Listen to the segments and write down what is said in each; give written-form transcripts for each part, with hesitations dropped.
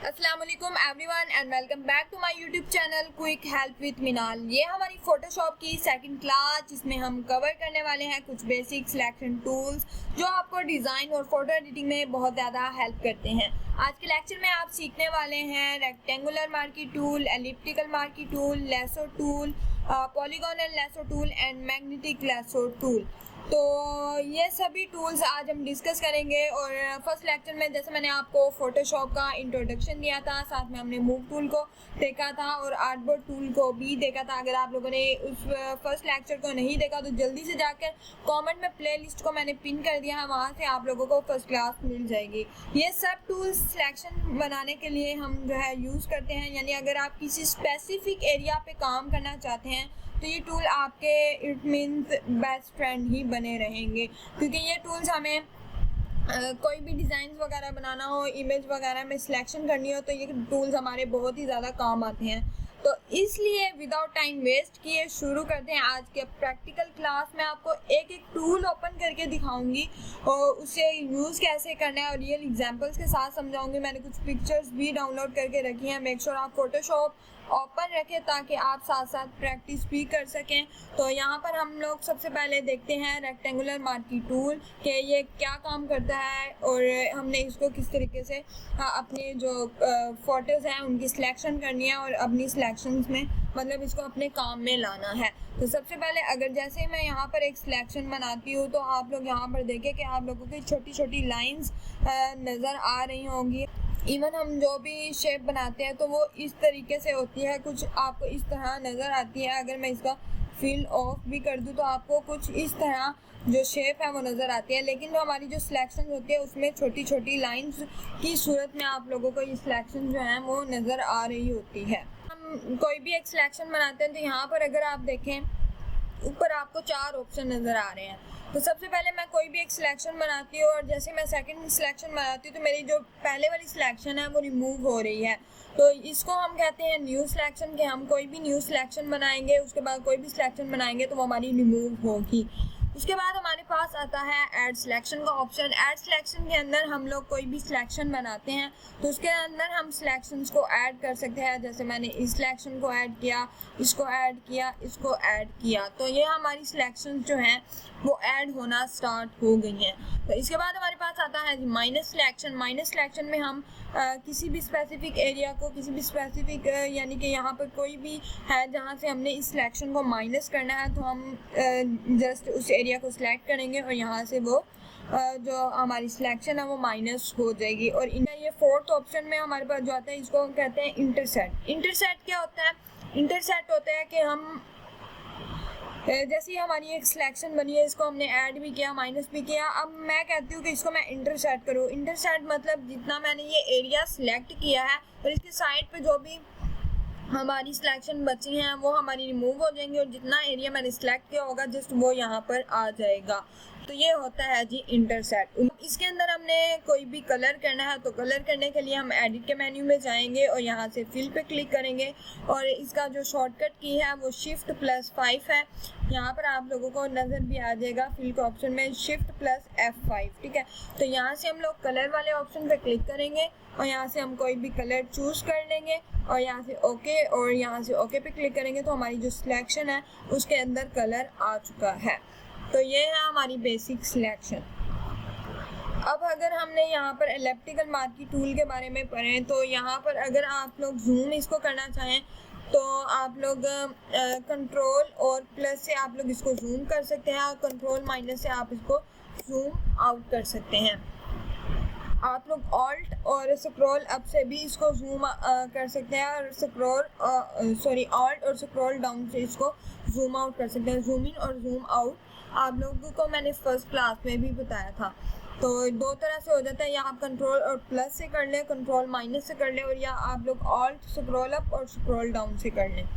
अस्सलाम वालेकुम everyone and welcome back to my YouTube channel quick help with Minal. ये हमारी फोटोशॉप की सेकंड क्लास जिसमें हम कवर करने वाले हैं कुछ बेसिक सिलेक्शन टूल्स जो आपको डिज़ाइन और फोटो एडिटिंग में बहुत ज़्यादा हेल्प करते हैं। आज के लेक्चर में आप सीखने वाले हैं rectangular marquee tool, elliptical marquee tool, lasso tool, polygonal lasso tool and magnetic lasso tool. तो ये सभी टूल्स आज हम डिस्कस करेंगे। और फर्स्ट लेक्चर में जैसे मैंने आपको फोटोशॉप का इंट्रोडक्शन दिया था, साथ में हमने मूव टूल को देखा था और आर्टबोर्ड टूल को भी देखा था। अगर आप लोगों ने उस फर्स्ट लेक्चर को नहीं देखा तो जल्दी से जाकर कमेंट में प्लेलिस्ट को मैंने पिन कर दिया है, वहाँ से आप लोगों को फर्स्ट क्लास मिल जाएगी। ये सब टूल्स सिलेक्शन बनाने के लिए हम जो है यूज़ करते हैं, यानी अगर आप किसी स्पेसिफिक एरिया पे काम करना चाहते हैं तो ये टूल आपके इट मीन्स बेस्ट फ्रेंड ही बने रहेंगे, क्योंकि ये टूल्स हमें कोई भी डिज़ाइन वगैरह बनाना हो, इमेज वगैरह में सिलेक्शन करनी हो, तो ये टूल्स हमारे बहुत ही ज़्यादा काम आते हैं। तो इसलिए विदाउट टाइम वेस्ट किए शुरू करते हैं आज के प्रैक्टिकल क्लास में। आपको एक एक टूल ओपन करके दिखाऊंगी और उसे यूज़ कैसे करना है और रियल एग्जांपल्स के साथ समझाऊंगी। मैंने कुछ पिक्चर्स भी डाउनलोड करके रखी हैं। मेक श्योर आप फोटोशॉप ओपन रखें ताकि आप साथ साथ प्रैक्टिस भी कर सकें। तो यहाँ पर हम लोग सबसे पहले देखते हैं रेक्टेंगुलर मार्की टूल कि ये क्या काम करता है और हमने इसको किस तरीके से अपने जो फ़ोटोज़ हैं उनकी सिलेक्शन करनी है और अपनी सिलेक्शंस में मतलब इसको अपने काम में लाना है। तो सबसे पहले अगर जैसे मैं यहाँ पर एक सिलेक्शन बनाती हूँ तो आप लोग यहाँ पर देखें कि आप लोगों की छोटी छोटी लाइंस नज़र आ रही होंगी। इवन हम जो भी शेप बनाते हैं तो वो इस तरीके से होती है, कुछ आपको इस तरह नज़र आती है। अगर मैं इसका फिल ऑफ भी कर दूँ तो आपको कुछ इस तरह जो शेप है वो नज़र आती है, लेकिन जो हमारी जो सिलेक्शन होती है उसमें छोटी छोटी लाइंस की सूरत में आप लोगों को ये सिलेक्शन जो है वो नज़र आ रही होती है। हम कोई भी एक सिलेक्शन बनाते हैं तो यहाँ पर अगर आप देखें ऊपर आपको 4 ऑप्शन नज़र आ रहे हैं। तो सबसे पहले मैं कोई भी एक सिलेक्शन बनाती हूँ और जैसे मैं सेकंड सिलेक्शन बनाती हूँ तो मेरी जो पहले वाली सिलेक्शन है वो रिमूव हो रही है। तो इसको हम कहते हैं न्यू सिलेक्शन, कि हम कोई भी न्यू सिलेक्शन बनाएंगे उसके बाद कोई भी सिलेक्शन बनाएंगे तो वो हमारी रिमूव होगी। उसके बाद हमारे पास आता है ऐड सिलेक्शन का ऑप्शन। ऐड सिलेक्शन के अंदर हम लोग कोई भी सिलेक्शन बनाते हैं तो उसके अंदर हम सिलेक्शंस को ऐड कर सकते हैं। जैसे मैंने इस सिलेक्शन को ऐड किया, इसको ऐड किया, इसको ऐड किया, तो ये हमारी सिलेक्शंस जो हैं वो ऐड होना स्टार्ट हो गई हैं। तो इसके बाद हमारे पास आता है माइनस सिलेक्शन। माइनस सिलेक्शन में हम किसी भी स्पेसिफिक एरिया को, किसी भी स्पेसिफिक यानी कि यहाँ पर कोई भी है जहाँ से हमने इस सिलेक्शन को माइनस करना है तो हम जस्ट उस एरिया को सिलेक्ट करेंगे और यहाँ से वो जो हमारी सिलेक्शन है वो माइनस हो जाएगी। और ये फोर्थ ऑप्शन में हमारे पास जो आता है इसको हम कहते हैं इंटरसेट। इंटरसेट क्या होता है? इंटरसेट होता है कि हम जैसे ही हमारी एक सिलेक्शन बनी है इसको हमने ऐड भी किया, माइनस भी किया, अब मैं कहती हूँ कि इसको मैं इंटरसेट करूँ। इंटरसेट मतलब जितना मैंने ये एरिया सिलेक्ट किया है और इसके साइड पे जो भी हमारी सिलेक्शन बची हैं वो हमारी रिमूव हो जाएंगी और जितना एरिया मैंने सिलेक्ट किया होगा जस्ट वो यहाँ पर आ जाएगा। तो ये होता है जी इंटरसेट। इसके अंदर हमने कोई भी कलर करना है तो कलर करने के लिए हम एडिट के मेन्यू में जाएंगे और यहाँ से फिल पे क्लिक करेंगे और इसका जो शॉर्टकट की है वो Shift+5 है। यहाँ पर आप लोगों को नज़र भी आ जाएगा फिल के ऑप्शन में Shift+F5, ठीक है। तो यहाँ से हम लोग कलर वाले ऑप्शन पे क्लिक करेंगे और यहाँ से हम कोई भी कलर चूज़ कर लेंगे और यहाँ से ओके और यहाँ से ओके पे क्लिक करेंगे तो हमारी जो सिलेक्शन है उसके अंदर कलर आ चुका है। तो ये है हमारी बेसिक सिलेक्शन। अब अगर हमने यहाँ पर एलिप्टिकल मार्की टूल के बारे में पढ़ें तो यहाँ पर अगर आप लोग जूम इसको करना चाहें तो आप लोग कंट्रोल और प्लस से आप लोग इसको जूम कर सकते हैं और कंट्रोल माइनस से आप इसको जूम आउट कर सकते हैं। आप लोग ऑल्ट और स्क्रॉल अप से भी इसको जूम कर सकते हैं और ऑल्ट और स्क्रॉल डाउन से इसको जूम आउट कर सकते हैं। जूम इन और जूम आउट आप लोगों को मैंने फर्स्ट क्लास में भी बताया था। तो दो तरह से हो जाता है, या आप कंट्रोल और प्लस से कर लें, कंट्रोल माइनस से कर लें, और या आप लोग ऑल्ट स्क्रॉल अप और स्क्रॉल डाउन से कर लें।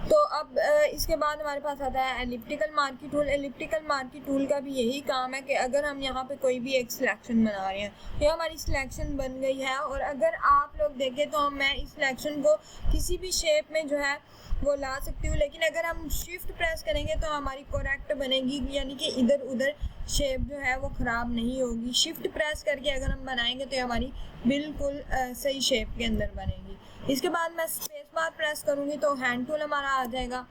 तो अब इसके बाद हमारे पास आता है elliptical marquee tool. Elliptical marquee tool का भी यही काम है कि अगर हम यहाँ पे कोई भी एक सिलेक्शन बना रहे हैं, ये हमारी सिलेक्शन बन गई है और अगर आप लोग लोग देखें तो मैं इस सिलेक्शन को किसी भी शेप में जो है वो ला सकती हूँ, लेकिन अगर हम शिफ्ट प्रेस करेंगे तो हमारी करेक्ट बनेगी, यानी कि इधर उधर शेप जो है वो ख़राब नहीं होगी। शिफ्ट प्रेस करके अगर हम बनाएंगे तो हमारी बिल्कुल सही शेप के अंदर बनेगी। इसके बाद मैं स्पेस बार प्रेस करूँगी तो हैंड टूल हमारा आ जाएगा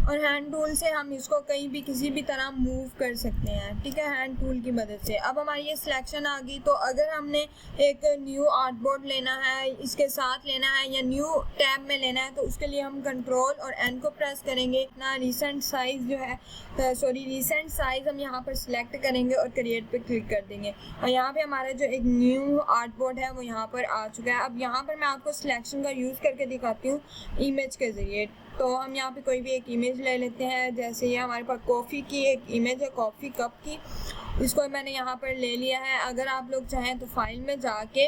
और हैंड टूल से हम इसको कहीं भी किसी भी तरह मूव कर सकते हैं, ठीक है, हैंड टूल की मदद से। अब हमारी ये सिलेक्शन आ गई। तो अगर हमने एक न्यू आर्टबोर्ड लेना है, इसके साथ लेना है या न्यू टैब में लेना है, तो उसके लिए हम कंट्रोल और एन को प्रेस करेंगे। अपना रिसेंट साइज़ जो है रिसेंट साइज़ हम यहाँ पर सिलेक्ट करेंगे और क्रिएट पे क्लिक कर देंगे और यहाँ पे हमारा जो एक न्यू आर्टबोर्ड है वो यहाँ पर आ चुका है। अब यहाँ पर मैं आपको सिलेक्शन का यूज़ करके दिखाती हूँ इमेज के ज़रिए। तो हम यहाँ पे कोई भी एक इमेज ले लेते हैं, जैसे ये हमारे पास कॉफ़ी की एक इमेज है, कॉफ़ी कप की, इसको मैंने यहाँ पर ले लिया है। अगर आप लोग चाहें तो फाइल में जाके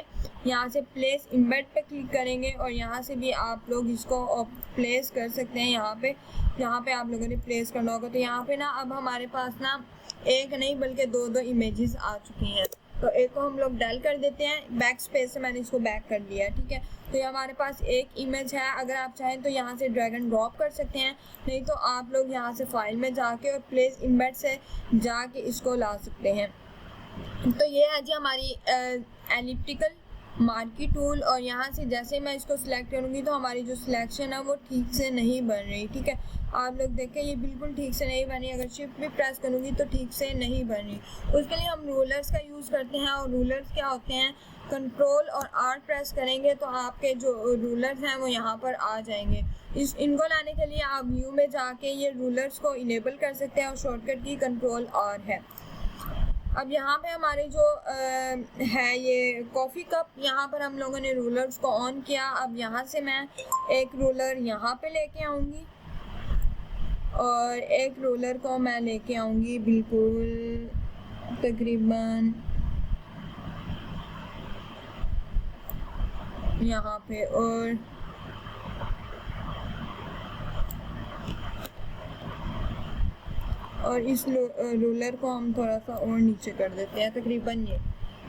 यहाँ से प्लेस इम्बेड पे क्लिक करेंगे और यहाँ से भी आप लोग इसको प्लेस कर सकते हैं। यहाँ पे आप लोगों ने प्लेस करना होगा। तो यहाँ पे ना अब हमारे पास ना एक नहीं बल्कि दो इमेजेस आ चुकी हैं। तो एक को हम लोग डेल कर देते हैं, बैक स्पेस से मैंने इसको बैक कर दिया है, ठीक है। तो ये हमारे पास एक इमेज है। अगर आप चाहें तो यहाँ से ड्रैग एंड ड्रॉप कर सकते हैं, नहीं तो आप लोग यहाँ से फाइल में जाके और प्लेस इम्बेड से जाके इसको ला सकते हैं। तो ये है जी हमारी एलिप्टिकल मार्की टूल। और यहाँ से जैसे मैं इसको सिलेक्ट करूँगी तो हमारी जो सिलेक्शन है वो ठीक से नहीं बन रही, ठीक है। आप लोग देखें ये बिल्कुल ठीक से नहीं बनी। अगर शिफ्ट भी प्रेस करूँगी तो ठीक से नहीं बन रही। उसके लिए हम रूलर्स का यूज़ करते हैं और रूलर्स क्या होते हैं, कंट्रोल और आर प्रेस करेंगे तो आपके जो रूलर्स हैं वो यहाँ पर आ जाएंगे। इनको लाने के लिए आप व्यू में जाके ये रूलर्स को इनेबल कर सकते हैं और शॉर्टकट की कंट्रोल आर है। अब यहाँ पे हमारे जो है ये कॉफ़ी कप, यहाँ पर हम लोगों ने रूलर्स को ऑन किया। अब यहाँ से मैं एक रूलर यहाँ पे लेके आऊँगी और एक रूलर को मैं लेके आऊँगी बिल्कुल तकरीबन यहाँ पे, और इस रूलर को हम थोड़ा सा और नीचे कर देते हैं, तकरीबन ये,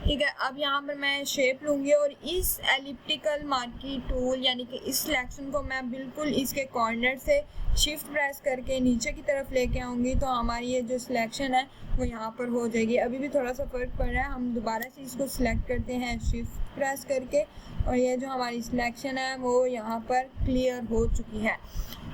ठीक है। अब यहाँ पर मैं शेप लूँगी और इस एलिप्टिकल मार्की टूल यानी कि इस सिलेक्शन को मैं बिल्कुल इसके कॉर्नर से शिफ्ट प्रेस करके नीचे की तरफ लेके आऊँगी तो हमारी ये जो सिलेक्शन है वो यहाँ पर हो जाएगी। अभी भी थोड़ा सा फ़र्क पड़ रहा है, हम दोबारा से इसको सिलेक्ट करते हैं शिफ्ट प्रेस करके और ये जो हमारी सिलेक्शन है वो यहाँ पर क्लियर हो चुकी है।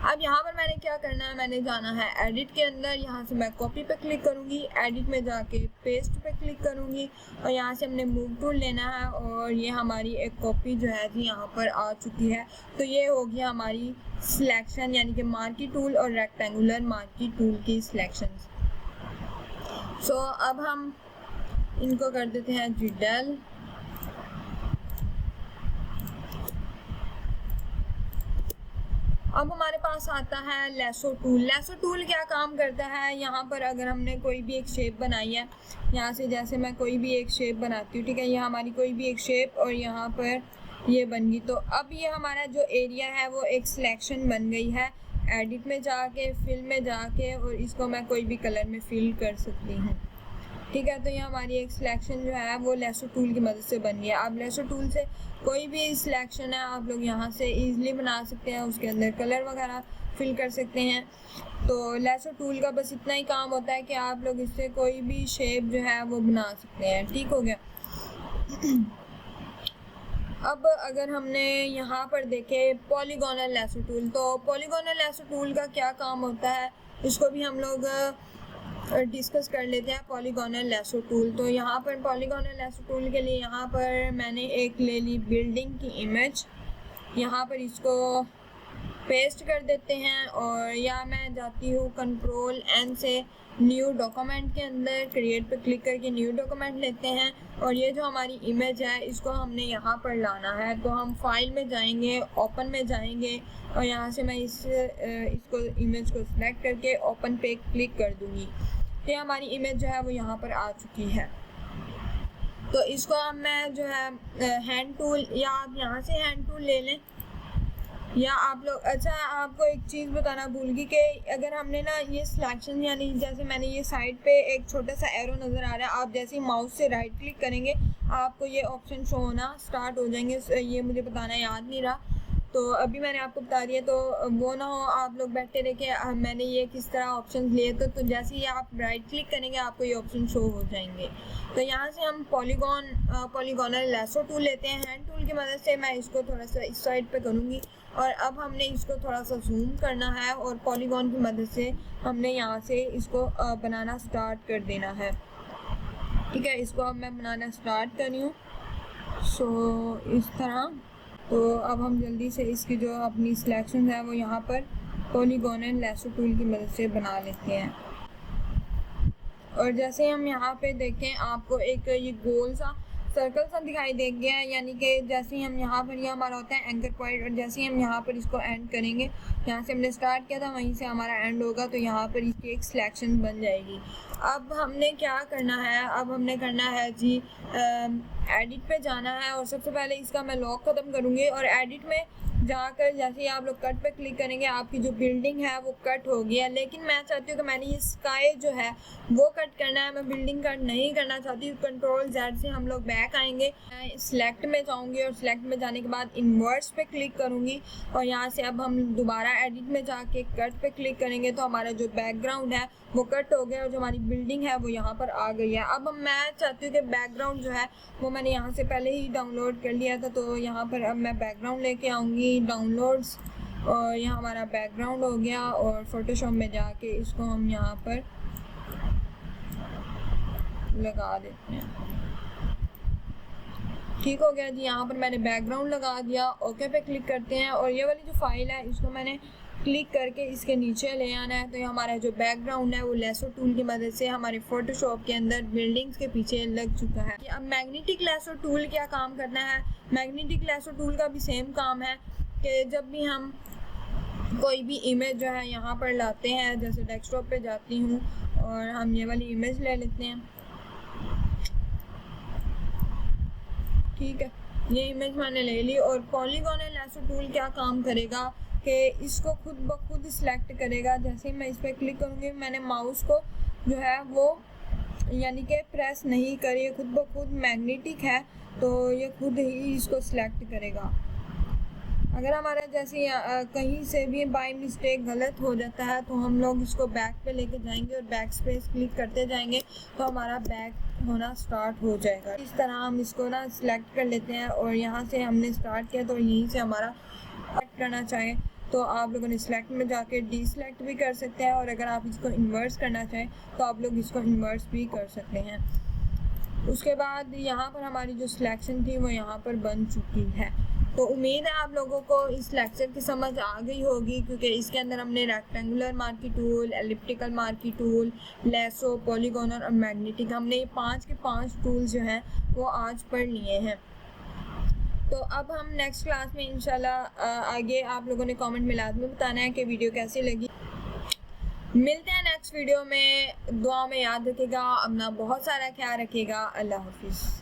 अब यहाँ पर मैंने क्या करना है, मैंने जाना है एडिट के अंदर, यहाँ से मैं कॉपी पे क्लिक करूँगी, एडिट में जाके पेस्ट पे क्लिक करूँगी और यहाँ से हमने मूव टूल लेना है और ये हमारी एक कॉपी जो है जी यहाँ पर आ चुकी है। तो ये होगी हमारी सिलेक्शन यानी कि मार्की टूल और रेक्टेंगुलर मार्की टूल की सिलेक्शंस। सो अब हम इनको कर देते हैं जी डेल। अब हमारे पास आता है लेसो टूल। लेसो टूल क्या काम करता है, यहाँ पर अगर हमने कोई भी एक शेप बनाई है, यहाँ से जैसे मैं कोई भी एक शेप बनाती हूँ, ठीक है, यहाँ हमारी कोई भी एक शेप और यहाँ पर ये बन गई। तो अब ये हमारा जो एरिया है वो एक सिलेक्शन बन गई है। एडिट में जाके फिल में जाके और इसको मैं कोई भी कलर में फिल कर सकती हूँ, ठीक है। तो ये हमारी एक सिलेक्शन जो है वो लेसो टूल की मदद से बन गया। अब लेसो टूल से कोई भी सिलेक्शन है आप लोग यहाँ से इजीली बना सकते हैं, उसके अंदर कलर वगैरह फिल कर सकते हैं। तो लेसो टूल का बस इतना ही काम होता है कि आप लोग इससे कोई भी शेप जो है वो बना सकते हैं, ठीक हो गया। अब अगर हमने यहाँ पर देखे पॉलीगोनल लेसो टूल, तो पॉलीगोनल लेसो टूल का क्या काम होता है इसको भी हम लोग डिस्कस कर लेते हैं। पॉलीगोनल लेसो टूल, तो यहाँ पर पॉलीगोनल लेसो टूल के लिए यहाँ पर मैंने एक ले ली बिल्डिंग की इमेज, यहाँ पर इसको पेस्ट कर देते हैं और या मैं जाती हूँ कंट्रोल एन से न्यू डॉक्यूमेंट के अंदर क्रिएट पे क्लिक करके न्यू डॉक्यूमेंट लेते हैं और ये जो हमारी इमेज है इसको हमने यहाँ पर लाना है। तो हम फाइल में जाएंगे, ओपन में जाएंगे और यहाँ से मैं इसको इमेज को सिलेक्ट करके ओपन पे क्लिक कर दूँगी। तो हमारी इमेज जो है वो यहाँ पर आ चुकी है। तो इसको अब मैं जो है हैंड टूल, या आप यहाँ से हैंड टूल ले लें या आप लोग, अच्छा आपको एक चीज़ बताना भूल गई कि अगर हमने ना ये सिलेक्शन, यानी जैसे मैंने ये साइड पे एक छोटा सा एरो नज़र आ रहा है, आप जैसे ही माउस से राइट क्लिक करेंगे आपको ये ऑप्शन शो होना स्टार्ट हो जाएंगे। ये मुझे बताना याद नहीं रहा, तो अभी मैंने आपको बता दिया, तो वो ना हो आप लोग बैठे रहे कि मैंने ये किस तरह ऑप्शन लिए। तो जैसे ही आप राइट क्लिक करेंगे आपको ये ऑप्शन शो हो जाएंगे। तो यहाँ से हम पॉलीगोनल लैसो टूल लेते हैं। हैंड टूल की मदद से मैं इसको थोड़ा सा इस साइड पे करूँगी और अब हमने इसको थोड़ा सा जूम करना है और पॉलीगॉन की मदद से हमने यहाँ से इसको बनाना स्टार्ट कर देना है। ठीक है, इसको अब मैं बनाना स्टार्ट कर रही हूँ। सो इस तरह। तो अब हम जल्दी से इसकी जो अपनी सिलेक्शन है वो यहाँ पर पॉलीगोनल लैसो टूल की मदद से बना लेते हैं। और जैसे हम यहाँ पे देखें आपको एक ये गोल सा सर्कल सा दिखाई दे गया है, यानी कि जैसे ही हम यहाँ पर, ये हमारा होता है एंकर पॉइंट, और जैसे ही हम यहाँ पर इसको एंड करेंगे, यहाँ से हमने स्टार्ट किया था वहीं से हमारा एंड होगा, तो यहाँ पर इसकी एक सिलेक्शन बन जाएगी। अब हमने क्या करना है, अब हमने करना है जी एडिट पे जाना है और सबसे पहले इसका मैं लॉक ख़त्म करूँगी और एडिट में जाकर जैसे ही आप लोग कट पे क्लिक करेंगे आपकी जो बिल्डिंग है वो कट हो गई है। लेकिन मैं चाहती हूँ कि मैंने ये स्काई जो है वो कट करना है, मैं बिल्डिंग कट नहीं करना चाहती हूँ। कंट्रोल Z से हम लोग बैक आएंगे, मैं सिलेक्ट में जाऊँगी और सिलेक्ट में जाने के बाद इन्वर्स पे क्लिक करूँगी और यहाँ से अब हम दोबारा एडिट में जाके कट पे क्लिक करेंगे तो हमारा जो बैकग्राउंड है वो कट हो गया और जो हमारी बिल्डिंग है वो यहाँ पर आ गई है। अब मैं चाहती हूँ कि बैकग्राउंड जो है वो मैंने यहाँ से पहले ही डाउनलोड कर लिया था, तो यहाँ पर अब मैं बैकग्राउंड लेके आऊँगी डाउनलोड्स और यहाँ हमारा बैकग्राउंड हो गया और फोटोशॉप में जाके इसको हम यहाँ पर लगा देते हैं। ठीक हो गया जी, यहाँ पर मैंने बैकग्राउंड लगा दिया। ओके पे क्लिक करते हैं और ये वाली जो फाइल है इसको मैंने क्लिक करके इसके नीचे ले आना है। तो ये हमारा जो बैकग्राउंड है वो लैसो टूल की मदद से हमारे फोटोशॉप के अंदर बिल्डिंग्स के पीछे लग चुका है। अब मैग्नेटिक लैसो टूल क्या काम करना है, मैग्नेटिक लैसो टूल का भी सेम काम है कि जब भी हम कोई भी इमेज जो है यहाँ पर लाते हैं, जैसे डेस्कटॉप पे जाती हूँ और हम ये वाली इमेज ले लेते हैं। ठीक है, ये इमेज मैंने ले ली और पॉलीगोनल लैसो टूल क्या काम करेगा कि इसको खुद ब खुद सिलेक्ट करेगा। जैसे ही मैं इस पर क्लिक करूँगी, मैंने माउस को जो है वो यानी कि प्रेस नहीं करी, खुद ब खुद मैग्नेटिक है तो ये खुद ही इसको सिलेक्ट करेगा। अगर हमारा जैसे कहीं से भी बाय मिस्टेक गलत हो जाता है तो हम लोग इसको बैक पे लेके जाएंगे और बैक स्पेस क्लिक करते जाएंगे तो हमारा बैक होना स्टार्ट हो जाएगा। इस तरह हम इसको ना सिलेक्ट कर लेते हैं और यहाँ से हमने स्टार्ट किया तो यहीं से हमारा कट करना चाहें तो आप लोगों ने सिलेक्ट में जाके डी सिलेक्ट भी कर सकते हैं और अगर आप इसको इन्वर्स करना चाहें तो आप लोग इसको इन्वर्स भी कर सकते हैं। उसके बाद यहाँ पर हमारी जो सिलेक्शन थी वो यहाँ पर बन चुकी है। तो उम्मीद है आप लोगों को इस लेक्चर की समझ आ गई होगी, क्योंकि इसके अंदर हमने rectangular marquee tool, elliptical marquee tool, lasso, polygonal और मैग्नेटिक, हमने ये 5 के 5 टूल जो हैं वो आज पढ़ लिए हैं। तो अब हम नेक्स्ट क्लास में इंशाल्लाह आगे आप लोगों ने कमेंट में लाजमी बताना है कि वीडियो कैसी लगी। मिलते हैं नेक्स्ट वीडियो में, दुआ में याद रखिएगा, अपना बहुत सारा ख्याल रखिएगा। अल्लाह हाफिज़।